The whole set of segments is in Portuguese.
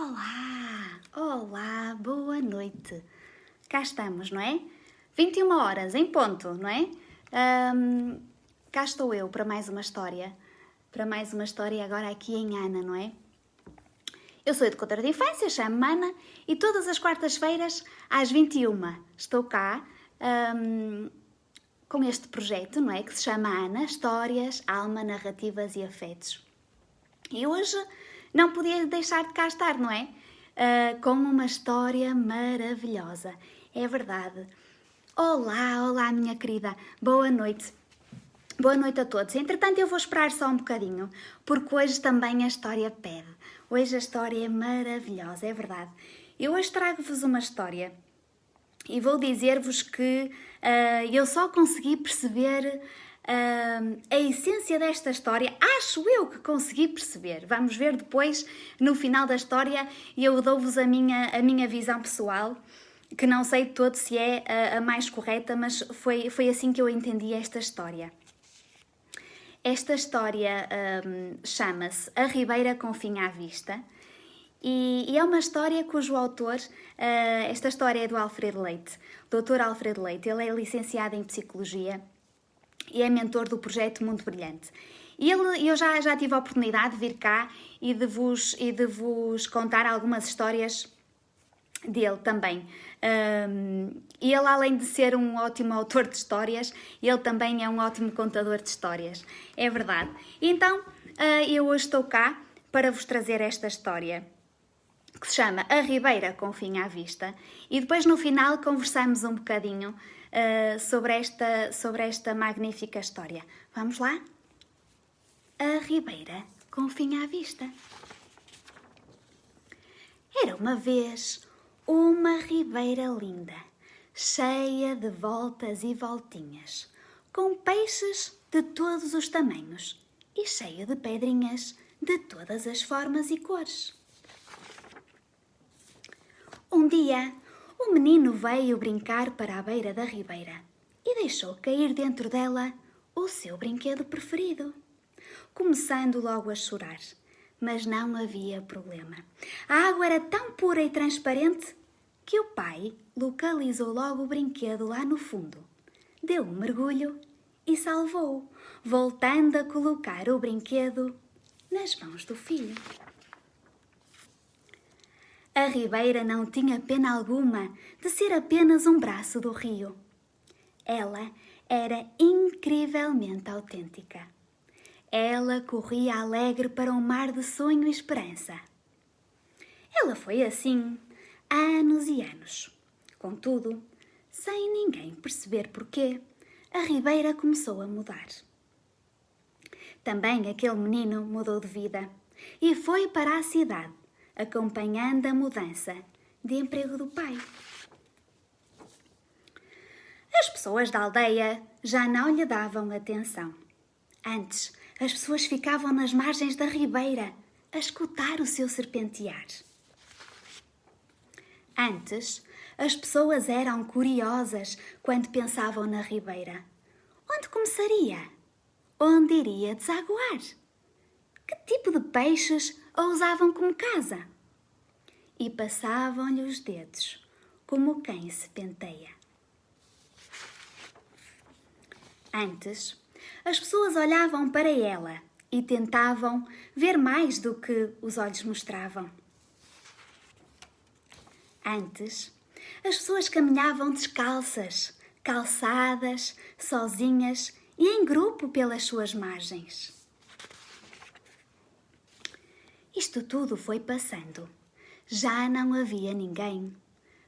Olá, olá, boa noite. Cá estamos, não é? 21 horas em ponto, não é? Cá estou eu para mais uma história. Para mais uma história agora aqui em Ana, não é? Eu sou educadora de infância, chamo-me Ana e todas as quartas-feiras às 21 estou cá com este projeto, não é? Que se chama Ana, Histórias, Alma, Narrativas e Afetos. E hoje não podia deixar de cá estar, não é? Com uma história maravilhosa. É verdade. Olá, olá, minha querida. Boa noite. Boa noite a todos. Entretanto, eu vou esperar só um bocadinho, porque hoje também a história pede. Hoje a história é maravilhosa, é verdade. Eu hoje trago-vos uma história e vou dizer-vos que eu só consegui perceber a essência desta história. Acho eu que consegui perceber. Vamos ver depois, no final da história, e eu dou-vos a minha visão pessoal, que não sei de todo se é a mais correta, mas foi assim que eu entendi esta história. Esta história chama-se A Ribeira com Fim à Vista e é uma história cujo autor, esta história é do Alfredo Leite, Dr. Alfredo Leite. Ele é licenciado em Psicologia e é mentor do projeto Mundo Brilhante. E eu já tive a oportunidade de vir cá e de vos contar algumas histórias dele também. E ele, além de ser um ótimo autor de histórias, ele também é um ótimo contador de histórias. É verdade. Então, eu hoje estou cá para vos trazer esta história, que se chama A Ribeira com Fim à Vista. E depois, no final, conversamos um bocadinho sobre esta magnífica história. Vamos lá? A Ribeira com Fim à Vista. Era uma vez uma ribeira linda, cheia de voltas e voltinhas, com peixes de todos os tamanhos e cheia de pedrinhas de todas as formas e cores. Um dia, o menino veio brincar para a beira da ribeira e deixou cair dentro dela o seu brinquedo preferido, começando logo a chorar. Mas não havia problema. A água era tão pura e transparente que o pai localizou logo o brinquedo lá no fundo, deu um mergulho e salvou-o, voltando a colocar o brinquedo nas mãos do filho. A ribeira não tinha pena alguma de ser apenas um braço do rio. Ela era incrivelmente autêntica. Ela corria alegre para um mar de sonho e esperança. Ela foi assim, há anos e anos. Contudo, sem ninguém perceber porquê, a ribeira começou a mudar. Também aquele menino mudou de vida e foi para a cidade, acompanhando a mudança de emprego do pai. As pessoas da aldeia já não lhe davam atenção. Antes, as pessoas ficavam nas margens da ribeira a escutar o seu serpentear. Antes, as pessoas eram curiosas quando pensavam na ribeira. Onde começaria? Onde iria desaguar? Que tipo de peixes a usavam como casa? E passavam-lhe os dedos, como quem se penteia. Antes, as pessoas olhavam para ela e tentavam ver mais do que os olhos mostravam. Antes, as pessoas caminhavam descalças, calçadas, sozinhas e em grupo pelas suas margens. Isto tudo foi passando. Já não havia ninguém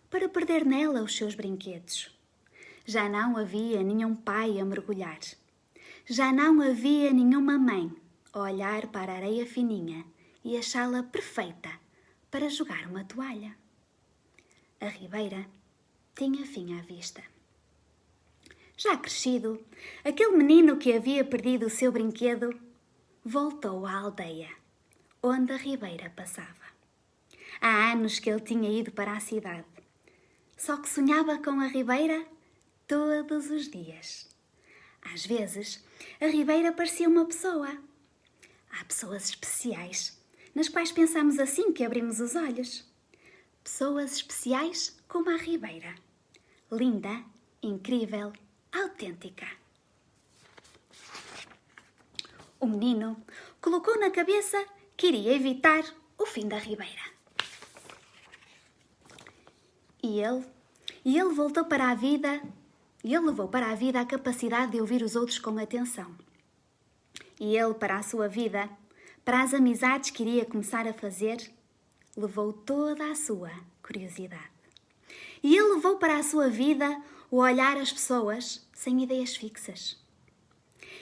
para perder nela os seus brinquedos. Já não havia nenhum pai a mergulhar. Já não havia nenhuma mãe a olhar para a areia fininha e achá-la perfeita para jogar uma toalha. A ribeira tinha fim à vista. Já crescido, aquele menino que havia perdido o seu brinquedo voltou à aldeia, onde a ribeira passava. Há anos que ele tinha ido para a cidade, só que sonhava com a ribeira todos os dias. Às vezes, a ribeira parecia uma pessoa. Há pessoas especiais nas quais pensamos assim que abrimos os olhos. Pessoas especiais como a Ribeira. Linda, incrível, autêntica. O menino colocou na cabeça que iria evitar o fim da Ribeira. E ele voltou para a vida, e ele levou para a vida a capacidade de ouvir os outros com atenção. E ele, para a sua vida, para as amizades que iria começar a fazer, levou toda a sua curiosidade. E ele levou para a sua vida o olhar as pessoas sem ideias fixas.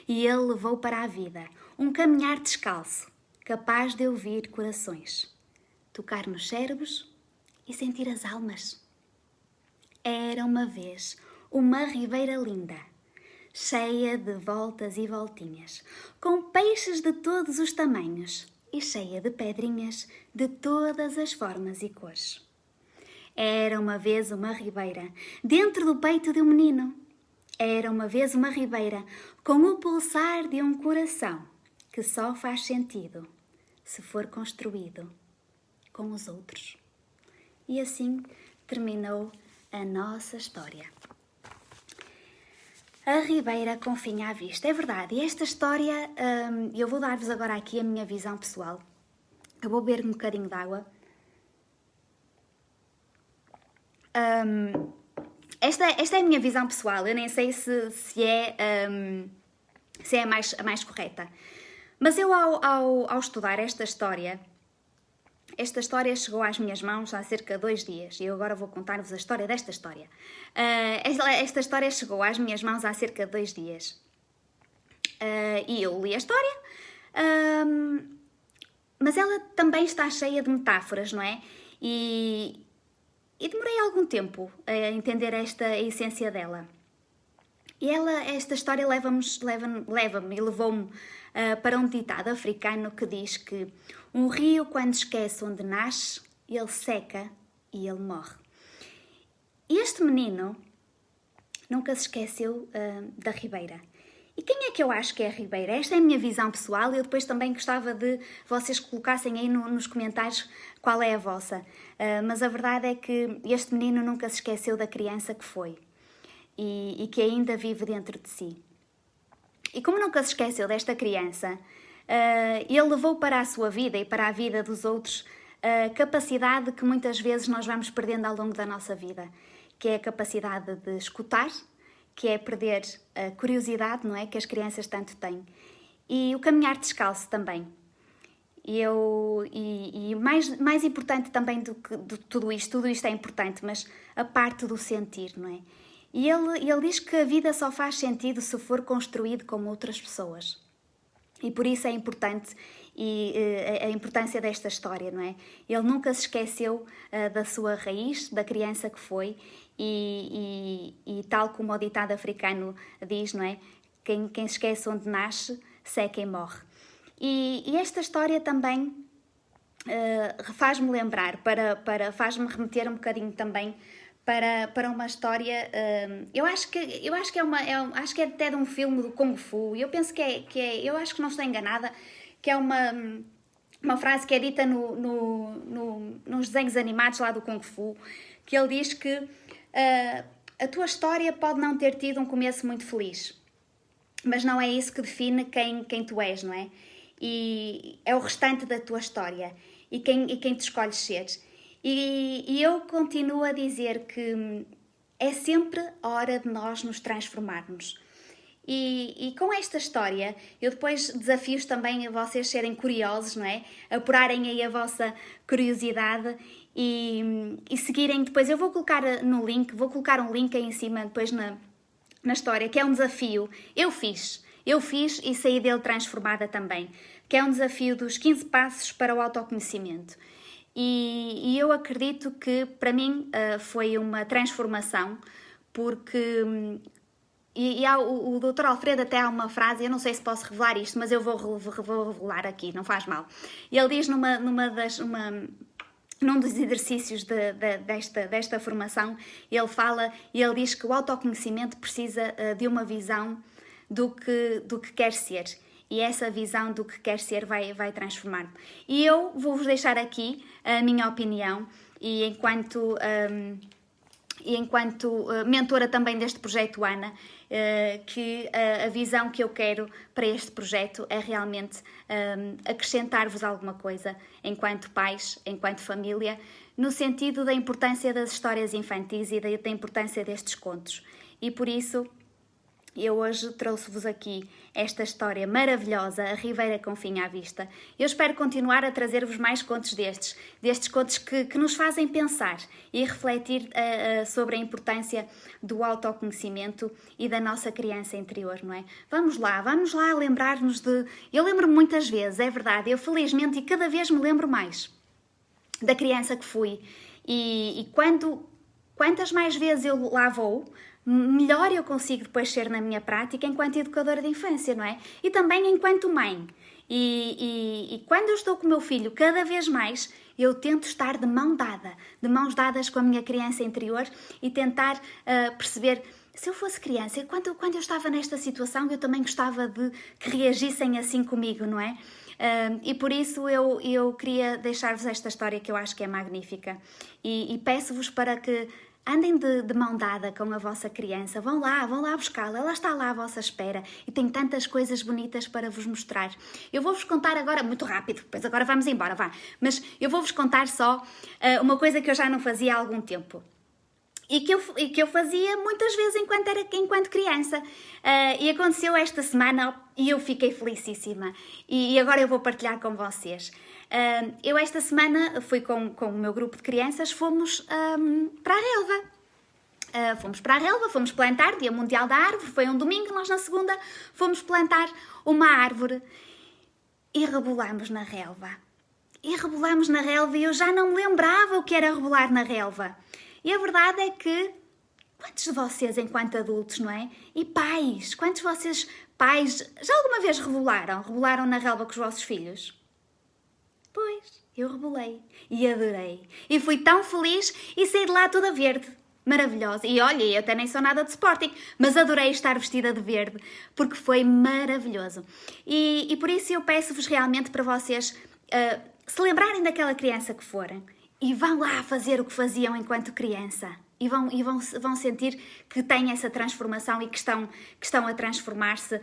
E ele levou para a vida um caminhar descalço, capaz de ouvir corações, tocar nos cérebros e sentir as almas. Era uma vez uma ribeira linda, cheia de voltas e voltinhas, com peixes de todos os tamanhos e cheia de pedrinhas de todas as formas e cores. Era uma vez uma ribeira dentro do peito de um menino. Era uma vez uma ribeira com o pulsar de um coração que só faz sentido se for construído com os outros. E assim terminou a nossa história. A ribeira com fim à vista. É verdade, e esta história, eu vou dar-vos agora aqui a minha visão pessoal. Eu vou beber um bocadinho de água. Esta é a minha visão pessoal, eu nem sei se é a mais correta. Mas eu, ao estudar esta história chegou às minhas mãos há cerca de 2 dias e eu agora vou contar-vos a história desta história. Esta história chegou às minhas mãos há cerca de 2 dias e eu li a história, mas ela também está cheia de metáforas, não é? E demorei algum tempo a entender a essência dela. E esta história leva-me e levou-me para um ditado africano que diz que um rio, quando esquece onde nasce, ele seca e ele morre. E este menino nunca se esqueceu da ribeira. E quem é que eu acho que é a ribeira? Esta é a minha visão pessoal e eu depois também gostava de vocês colocassem aí nos comentários qual é a vossa. Mas a verdade é que este menino nunca se esqueceu da criança que foi e que ainda vive dentro de si. E como nunca se esqueceu desta criança, ele levou para a sua vida e para a vida dos outros a capacidade que muitas vezes nós vamos perdendo ao longo da nossa vida, que é a capacidade de escutar, que é perder a curiosidade, não é? Que as crianças tanto têm. E o caminhar descalço também. E mais importante também do que tudo isto é importante, mas a parte do sentir, não é? E ele diz que a vida só faz sentido se for construído com outras pessoas. E por isso é importante a importância desta história, não é? Ele nunca se esqueceu da sua raiz, da criança que foi, e tal como o ditado africano diz, não é? Quem se esquece onde nasce, seca e morre. E esta história também faz-me lembrar, faz-me remeter um bocadinho também para uma história, eu acho que é até de um filme do Kung Fu. Eu penso que é, eu acho que não estou enganada, que é uma frase que é dita nos desenhos animados lá do Kung Fu, que ele diz que a tua história pode não ter tido um começo muito feliz, mas não é isso que define quem tu és, não é? E é o restante da tua história e quem te escolhes ser. E eu continuo a dizer que é sempre a hora de nós nos transformarmos. E com esta história, eu depois desafio também a vocês serem curiosos, não é? Apurarem aí a vossa curiosidade e seguirem depois. Eu vou colocar um link aí em cima depois na história, que é um desafio. Eu fiz e saí dele transformada também, que é um desafio dos 15 passos para o autoconhecimento. E eu acredito que para mim foi uma transformação, porque o Dr. Alfredo até há uma frase, eu não sei se posso revelar isto, mas eu vou revelar aqui, não faz mal. Ele diz num dos exercícios desta formação, ele diz que o autoconhecimento precisa de uma visão do que quer ser. e essa visão do que quer ser vai transformar-me. E eu vou-vos deixar aqui a minha opinião e enquanto mentora também deste projeto Ana, que a visão que eu quero para este projeto é realmente acrescentar-vos alguma coisa enquanto pais, enquanto família, no sentido da importância das histórias infantis e da importância destes contos. E por isso eu hoje trouxe-vos aqui esta história maravilhosa, A Ribeira com Fim à Vista. Eu espero continuar a trazer-vos mais contos destes contos que nos fazem pensar e refletir sobre a importância do autoconhecimento e da nossa criança interior, não é? Vamos lá lembrar-nos de... Eu lembro-me muitas vezes, é verdade, eu felizmente e cada vez me lembro mais da criança que fui e quantas mais vezes eu lá vou, melhor eu consigo depois ser na minha prática enquanto educadora de infância, não é? E também enquanto mãe. E quando eu estou com o meu filho, cada vez mais, eu tento estar de mãos dadas com a minha criança interior e tentar perceber, se eu fosse criança, quando eu estava nesta situação, eu também gostava de que reagissem assim comigo, não é? E por isso eu queria deixar-vos esta história que eu acho que é magnífica e peço-vos para que andem de mão dada com a vossa criança, vão lá buscá-la, ela está lá à vossa espera e tem tantas coisas bonitas para vos mostrar. Eu vou-vos contar agora, muito rápido, pois agora vamos embora, vá, mas eu vou-vos contar só uma coisa que eu já não fazia há algum tempo. E que eu fazia muitas vezes enquanto criança. E aconteceu esta semana e eu fiquei felicíssima. E agora eu vou partilhar com vocês. Eu esta semana fui com o meu grupo de crianças, fomos para a relva. Fomos para a relva, fomos plantar, Dia Mundial da Árvore, foi um domingo, nós na segunda fomos plantar uma árvore. E rebolámos na relva. E eu já não me lembrava o que era rebolar na relva. E a verdade é que, quantos de vocês, enquanto adultos, não é? E pais, quantos de vocês, pais, já alguma vez rebolaram? Rebolaram na relva com os vossos filhos? Pois, eu rebolei e adorei. E fui tão feliz e saí de lá toda verde. Maravilhosa. E olha, eu até nem sou nada de Sporting, mas adorei estar vestida de verde, porque foi maravilhoso. E por isso eu peço-vos realmente para vocês se lembrarem daquela criança que forem, e vão lá fazer o que faziam enquanto criança. E vão sentir que têm essa transformação e que estão a transformar-se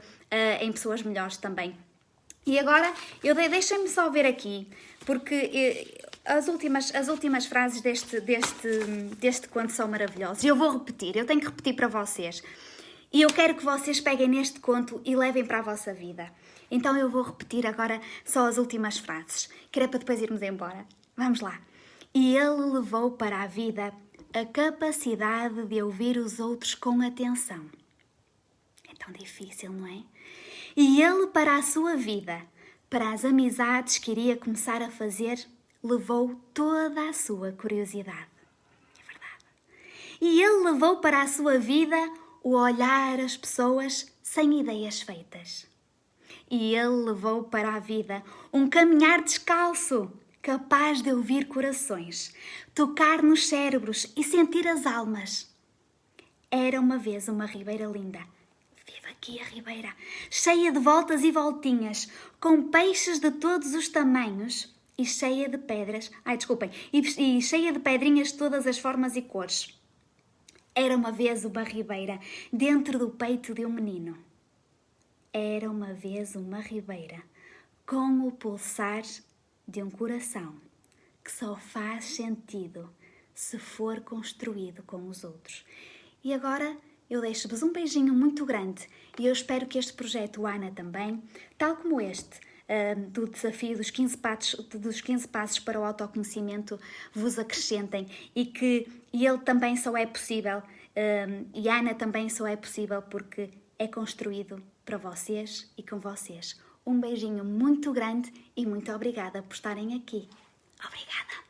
em pessoas melhores também. E agora, deixem-me só ver aqui, porque as últimas frases deste conto são maravilhosas. Eu vou repetir, eu tenho que repetir para vocês. E eu quero que vocês peguem neste conto e levem para a vossa vida. Então eu vou repetir agora só as últimas frases, que era para depois irmos embora. Vamos lá. E ele levou para a vida a capacidade de ouvir os outros com atenção. É tão difícil, não é? E ele para a sua vida, para as amizades que iria começar a fazer, levou toda a sua curiosidade. É verdade. E ele levou para a sua vida o olhar as pessoas sem ideias feitas. E ele levou para a vida um caminhar descalço, capaz de ouvir corações, tocar nos cérebros e sentir as almas. Era uma vez uma ribeira linda. Viva aqui a ribeira, cheia de voltas e voltinhas, com peixes de todos os tamanhos e cheia de pedras, e cheia de pedrinhas de todas as formas e cores. Era uma vez uma ribeira dentro do peito de um menino. Era uma vez uma ribeira com o pulsar de um coração que só faz sentido se for construído com os outros. E agora eu deixo-vos um beijinho muito grande e eu espero que este projeto, Ana, também, tal como este, do desafio dos 15 passos para o autoconhecimento, vos acrescentem e ele também só é possível, e a Ana também só é possível porque é construído para vocês e com vocês. Um beijinho muito grande e muito obrigada por estarem aqui. Obrigada!